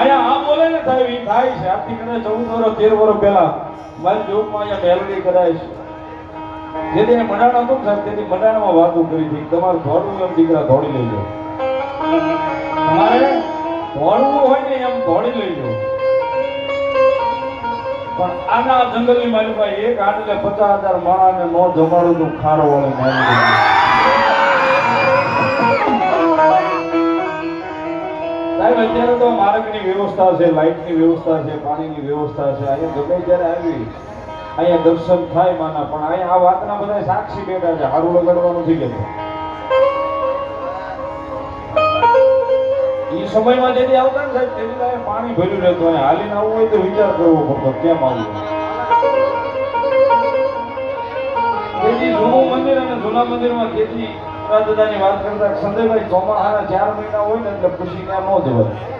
અહીંયા આ બોલે ને સાહેબ એ થાય છે. આજથી કદાચ 14 વર્ષ 13 વર્ષ પહેલા મારી જોગમાં અહીંયા મેલડી કરાય છે. જેથી મંડાણા હતું સાહેબ તેથી મંડાણામાં વાતો કરી હતી તમારું દોડવું એમ દીકરા દોડી લેજો. તમારે દોડવું હોય ને એમ દોડી લેજો. પણ આના જંગલની મારી પાસે એક આટલે 50,000 માણસને નો જમાડું તો ખારો વળે મારી. સાહેબ અત્યારે તો માર્ગની વ્યવસ્થા છે, લાઇટની વ્યવસ્થા છે, પાણીની વ્યવસ્થા છે. અહીંયા ગમે ત્યારે આવી અહીંયા દર્શન થાય માના. પણ અહીંયા આ વાતના બધા સાક્ષી બેઠા છે. હારું લગાડવાનું નથી કેતો. એ સમયમાં જેથી આવતા ને સાહેબ તેની લાગે પાણી ભર્યું રહેતું. અહીંયા હાલીને આવવું હોય તો વિચાર કરવો પડતો કેમ આવવું. તેથી જૂનું મંદિર અને જૂના મંદિરમાં તેથી દાદાની વાત કરતા સંજયભાઈ ચોમાસાના 4 મહિના હોય ને એટલે પછી ત્યાં ન જવાય.